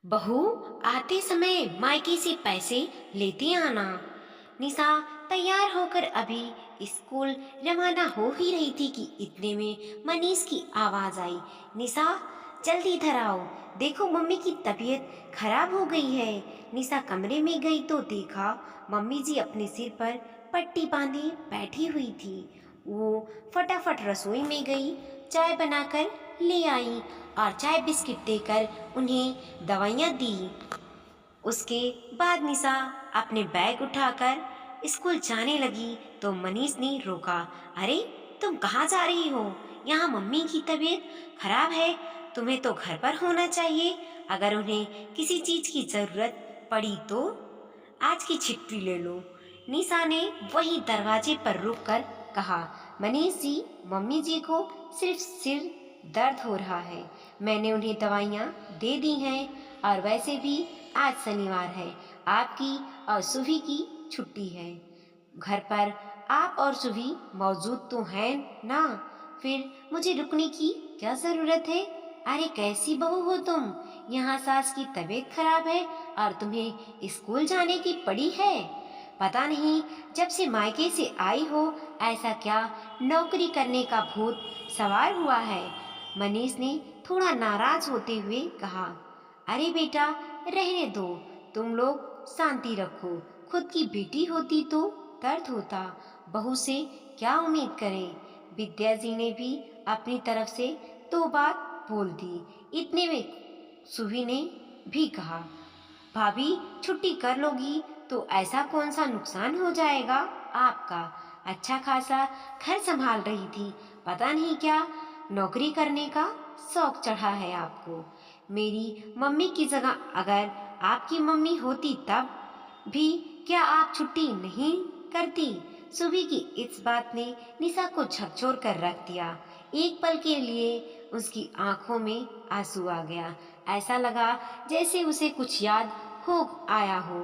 बहू, आते समय मायके से पैसे लेते आना। निशा तैयार होकर अभी स्कूल रवाना हो ही रही थी कि इतने में मनीष की आवाज आई। निशा, जल्दी इधर आओ, देखो मम्मी की तबीयत खराब हो गई है। निशा कमरे में गई तो देखा मम्मी जी अपने सिर पर पट्टी बांधे बैठी हुई थी। वो फटाफट रसोई में गई, चाय बनाकर ले आई और चाय बिस्किट देकर उन्हें दवाइयाँ दी। उसके बाद निशा अपने बैग उठाकर स्कूल जाने लगी तो मनीष ने रोका। अरे, तुम कहाँ जा रही हो? यहाँ मम्मी की तबीयत खराब है, तुम्हें तो घर पर होना चाहिए। अगर उन्हें किसी चीज की जरूरत पड़ी तो आज की छुट्टी ले लो। निशा ने वही दरवाजे पर रुककर कहा। मनीष जी, मम्मी जी को सिर्फ सिर दर्द हो रहा है। मैंने उन्हें दवाइयाँ दे दी हैं और वैसे भी आज शनिवार है, आपकी और सुभी की छुट्टी है। घर पर आप और सुभी मौजूद तो हैं ना? फिर मुझे रुकने की क्या जरूरत है? अरे कैसी बहू हो तुम? यहाँ सास की तबीयत खराब है और तुम्हें स्कूल जाने की पड़ी है। पता नहीं जब से मायके से आई हो ऐसा क्या नौकरी करने का भूत सवार हुआ है। मनीष ने थोड़ा नाराज होते हुए कहा। अरे बेटा, रहने दो, तुम लोग शांति रखो। खुद की बेटी होती तो दर्द होता, बहू से क्या उम्मीद करें। विद्या जी ने भी अपनी तरफ से दो बात बोल दी। इतने में सुभी ने भी कहा, भाभी छुट्टी कर लोगी तो ऐसा कौन सा नुकसान हो जाएगा आपका? अच्छा खासा घर संभाल रही थी, पता नहीं क्या नौकरी करने का शौक चढ़ा है आपको। मेरी मम्मी की जगह अगर आपकी मम्मी होती तब भी क्या आप छुट्टी नहीं करती? सुबह की इस बात ने निशा को झकझोर कर रख दिया। एक पल के लिए उसकी आंखों में आंसू आ गया। ऐसा लगा जैसे उसे कुछ याद हो आया हो।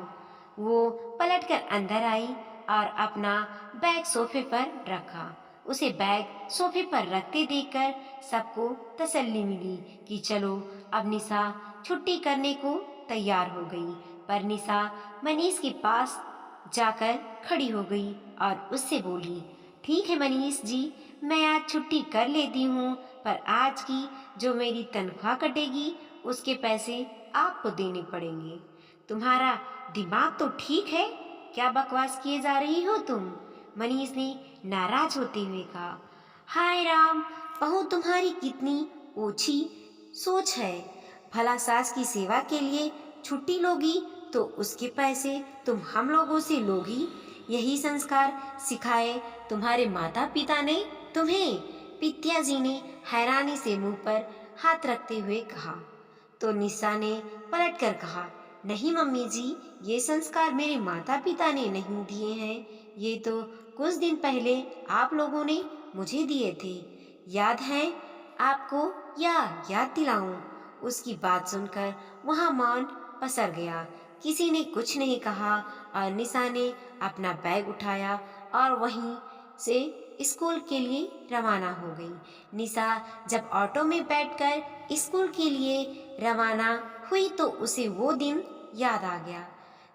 वो पलटकर अंदर आई और अपना बैग सोफे पर रखा। उसे बैग सोफे पर रखते देखकर सबको तसल्ली मिली कि चलो अब निशा छुट्टी करने को तैयार हो गई। पर निशा मनीष के पास जाकर खड़ी हो गई और उससे बोली, ठीक है मनीष जी, मैं आज छुट्टी कर लेती हूँ, पर आज की जो मेरी तनख्वाह कटेगी उसके पैसे आपको देने पड़ेंगे। तुम्हारा दिमाग तो ठीक है, क्या बकवास किए जा रही हो तुम? मनीष ने नाराज होते हुए कहा। हाय राम, बहू तुम्हारी कितनी ओछी सोच है। भला सास की सेवा के लिए छुट्टी लोगी तो उसके पैसे तुम हम लोगों से लोगी। यही संस्कार सिखाए तुम्हारे माता पिता ने तुम्हें? पित्याजी ने हैरानी से मुंह पर हाथ रखते हुए कहा। तो निशा ने पलटकर कहा, नहीं मम्मी जी, ये संस्कार मेरे माता पिता ने नहीं दिए हैं, ये तो कुछ दिन पहले आप लोगों ने मुझे दिए थे। याद है आपको या याद दिलाऊं? उसकी बात सुनकर वहां मौन पसर गया। किसी ने कुछ नहीं कहा और निशा ने अपना बैग उठाया और वहीं से स्कूल के लिए रवाना हो गई। निशा जब ऑटो में बैठकर स्कूल के लिए रवाना हुई तो उसे वो दिन याद आ गया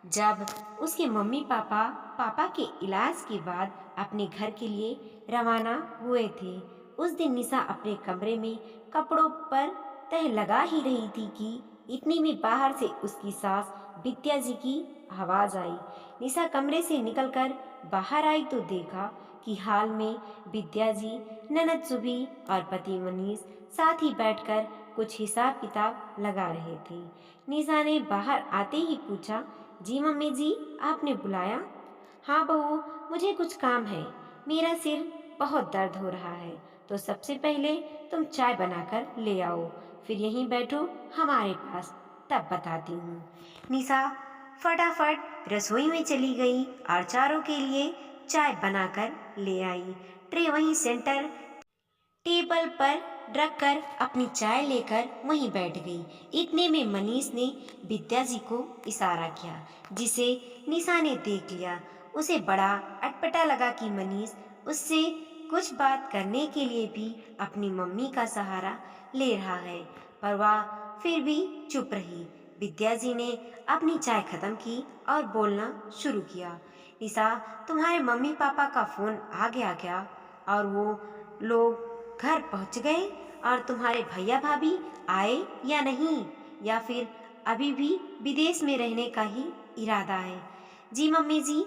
जब उसके मम्मी पापा पापा के इलाज के बाद अपने घर के लिए रवाना हुए थे। उस दिन निशा अपने कमरे में कपड़ों पर तह लगा ही रही थी कि इतनी में बाहर से उसकी सास विद्या जी की आवाज आई। निशा कमरे से निकलकर बाहर आई तो देखा कि हाल में विद्या जी, ननद सुभी और पति मनीष साथ ही बैठकर कुछ हिसाब किताब लगा रहे थे। निशा ने बाहर आते ही पूछा, जी मम्मी जी, आपने बुलाया? हाँ बहू, मुझे कुछ काम है, मेरा सिर बहुत दर्द हो रहा है, तो सबसे पहले तुम चाय बनाकर ले आओ, फिर यहीं बैठो हमारे पास, तब बताती हूँ। निशा फटाफट रसोई में चली गई और चारों के लिए चाय बनाकर ले आई। ट्रे वहीं सेंटर टेबल पर रखकर अपनी चाय लेकर वहीं बैठ गई। इतने में मनीष ने विद्या जी को इशारा किया, जिसे निशा ने देख लिया। उसे बड़ा अटपटा लगा कि मनीष उससे कुछ बात करने के लिए भी अपनी मम्मी का सहारा ले रहा है, पर वह फिर भी चुप रही। विद्या जी ने अपनी चाय खत्म की और बोलना शुरू किया। निशा, तुम्हारे मम्मी पापा का फोन आ गया क्या? और वो लोग घर पहुंच गए? और तुम्हारे भैया भाभी आए या नहीं? या फिर अभी भी विदेश में रहने का ही इरादा है? जी मम्मी जी,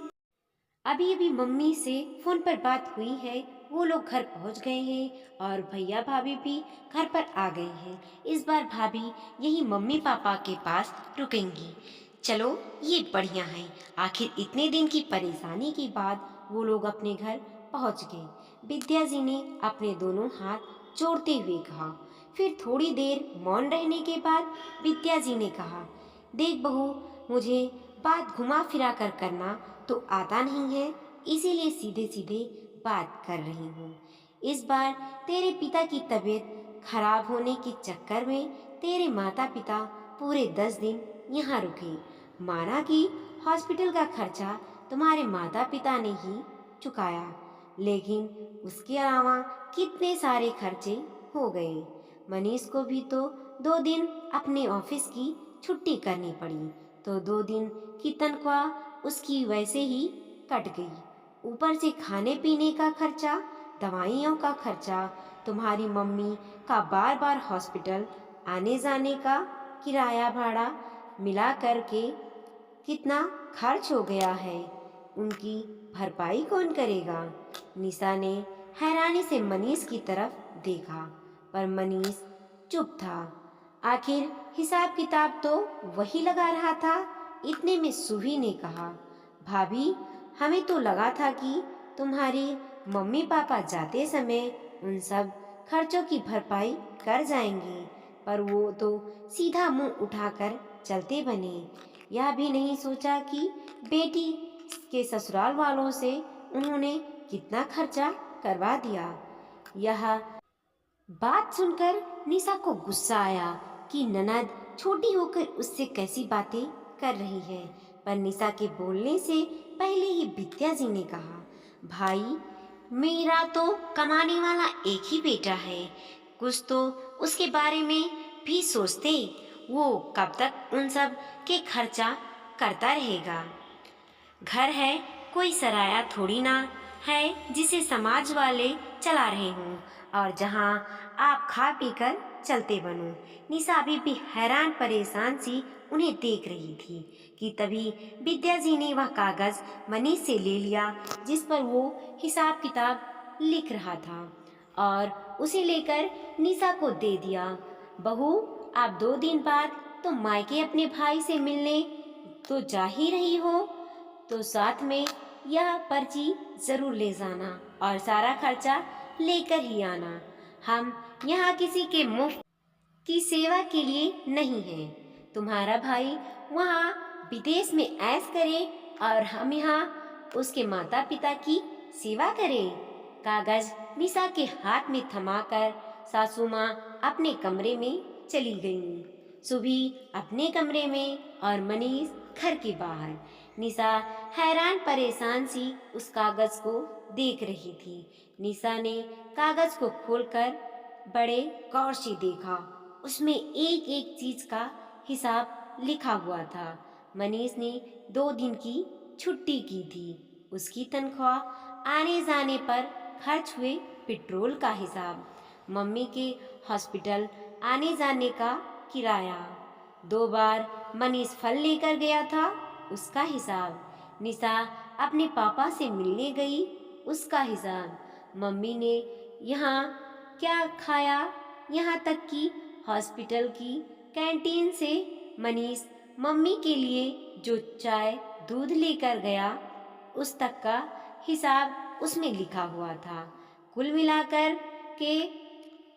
अभी अभी मम्मी से फोन पर बात हुई है। वो लोग घर पहुंच गए हैं और भैया भाभी भी घर पर आ गए हैं। इस बार भाभी यही मम्मी पापा के पास रुकेंगी। चलो, ये बढ़िया है। आखिर इतने दिन की परेशानी के बाद वो लोग अपने घर पहुंच गए। विद्या जी ने अपने दोनों हाथ जोड़ते हुए कहा। फिर थोड़ी देर मौन रहने के बाद विद्या जी ने कहा, देख बहू, मुझे बात घुमा फिरा कर करना तो आता नहीं है, इसीलिए सीधे सीधे बात कर रही हूँ। इस बार तेरे पिता की तबीयत खराब होने के चक्कर में तेरे माता पिता पूरे 10 दिन यहाँ रुके। माना कि हॉस्पिटल का खर्चा तुम्हारे माता पिता ने ही चुकाया, लेकिन उसके अलावा कितने सारे खर्चे हो गए। मनीष को भी तो 2 दिन अपने ऑफिस की छुट्टी करनी पड़ी, तो 2 दिन की तनख्वाह उसकी वैसे ही कट गई। ऊपर से खाने पीने का खर्चा, दवाइयों का खर्चा, तुम्हारी मम्मी का बार बार हॉस्पिटल आने जाने का किराया भाड़ा मिला करके कितना खर्च हो गया है। उनकी भरपाई कौन करेगा? निशा ने हैरानी से मनीष की तरफ देखा, पर मनीष चुप था। आखिर हिसाब किताब तो वही लगा रहा था। इतने में सुभी ने कहा, भाभी, हमें तो लगा था कि तुम्हारी मम्मी पापा जाते समय उन सब खर्चों की भरपाई कर जाएंगे, पर वो तो सीधा मुंह उठाकर चलते बने। यह भी नहीं सोचा कि बेटी के ससुराल वालों से उन्होंने कितना खर्चा करवा दिया। यह बात सुनकर निशा को गुस्सा आया कि ननद छोटी होकर उससे कैसी बातें कर रही है। पर निशा के बोलने से पहले ही विद्या जी ने कहा, भाई, मेरा तो कमाने वाला एक ही बेटा है, कुछ तो उसके बारे में भी सोचते। वो कब तक उन सब के खर्चा करता रहेगा? घर है, कोई सराया थोड़ी ना है जिसे समाज वाले चला रहे हों और जहां आप खा पी कर चलते बनो। निशा अभी भी हैरान परेशान सी उन्हें देख रही थी कि तभी विद्या जी ने वह कागज मनीष से ले लिया जिस पर वो हिसाब किताब लिख रहा था और उसे लेकर निशा को दे दिया। बहू, आप 2 दिन बाद तो मायके अपने भाई से मिलने तो जा ही रही हो, तो साथ में यह पर्ची जरूर ले जाना और सारा खर्चा लेकर ही आना। हम यहाँ किसी के मुफ्त की सेवा के लिए नहीं है। तुम्हारा भाई वहाँ विदेश में ऐश करे और हम यहाँ उसके माता पिता की सेवा करें। कागज निशा के हाथ में थमाकर सासू माँ अपने कमरे में चली गईं। सुभी अपने कमरे में और मनीष घर के बाहर। निशा हैरान परेशान सी उस कागज को देख रही थी। निशा ने कागज को खोलकर बड़े गौर से देखा। उसमें एक एक चीज का हिसाब लिखा हुआ था। मनीष ने 2 दिन की छुट्टी की थी, उसकी तनख्वाह, आने जाने पर खर्च हुए पेट्रोल का हिसाब, मम्मी के हॉस्पिटल आने जाने का किराया, 2 बार मनीष फल लेकर गया था उसका हिसाब, निशा अपने पापा से मिलने गई उसका हिसाब, मम्मी ने यहाँ क्या खाया, यहाँ तक कि हॉस्पिटल की कैंटीन से मनीष मम्मी के लिए जो चाय दूध लेकर गया उस तक का हिसाब उसमें लिखा हुआ था। कुल मिलाकर के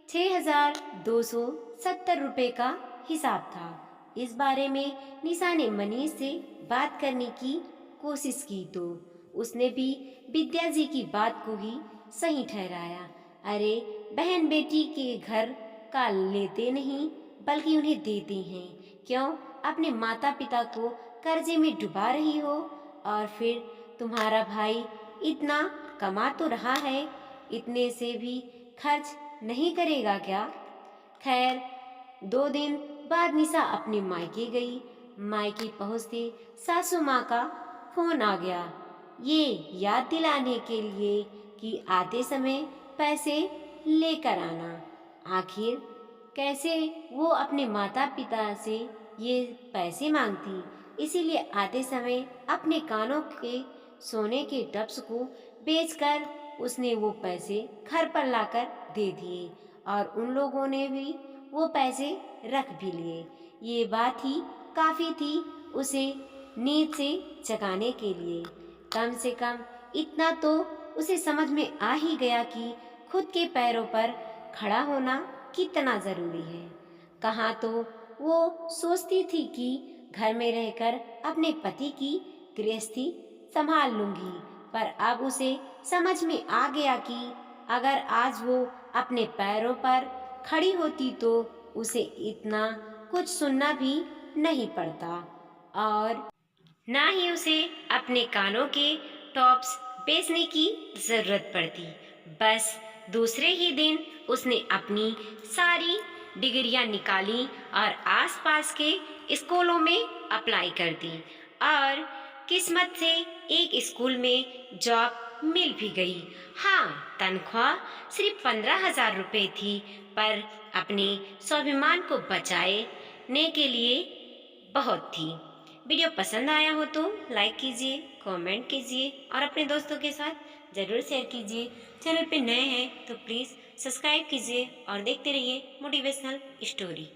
6,270 रुपये का हिसाब था। इस बारे में निशा ने मनीष से बात करने की कोशिश की तो उसने भी विद्या जी की बात को ही सही ठहराया। अरे, बहन बेटी के घर का लेते नहीं बल्कि उन्हें देते हैं। क्यों अपने माता पिता को कर्जे में डुबा रही हो? और फिर तुम्हारा भाई इतना कमा तो रहा है, इतने से भी खर्च नहीं करेगा क्या? खैर, 2 दिन बाद निशा अपने मायके गई। मायके पहुंचते सासू माँ का फोन आ गया, ये याद दिलाने के लिए कि आते समय पैसे लेकर आना। आखिर कैसे वो अपने माता पिता से ये पैसे मांगती, इसीलिए आते समय अपने कानों के सोने के टप्स को बेचकर उसने वो पैसे घर पर लाकर दे दिए और उन लोगों ने भी वो पैसे रख भी लिए। ये बात ही काफी थी उसे नींद से जगाने के लिए। कम से कम इतना तो उसे समझ में आ ही गया कि खुद के पैरों पर खड़ा होना कितना जरूरी है। कहाँ तो वो सोचती थी कि घर में रहकर अपने पति की गृहस्थी संभाल लूंगी, पर अब उसे समझ में आ गया कि अगर आज वो अपने पैरों पर खड़ी होती तो उसे इतना कुछ सुनना भी नहीं पड़ता और ना ही उसे अपने कानों के टॉप्स बेचने की जरूरत पड़ती। बस दूसरे ही दिन उसने अपनी सारी डिग्रियां निकाली और आसपास के स्कूलों में अप्लाई कर दी और किस्मत से एक स्कूल में जॉब मिल भी गई। हाँ, तनख्वाह सिर्फ 15,000 रुपये थी, पर अपने स्वाभिमान को बचाने के लिए बहुत थी। वीडियो पसंद आया हो तो लाइक कीजिए, कमेंट कीजिए और अपने दोस्तों के साथ ज़रूर शेयर कीजिए। चैनल पे नए हैं तो प्लीज़ सब्सक्राइब कीजिए और देखते रहिए मोटिवेशनल स्टोरी।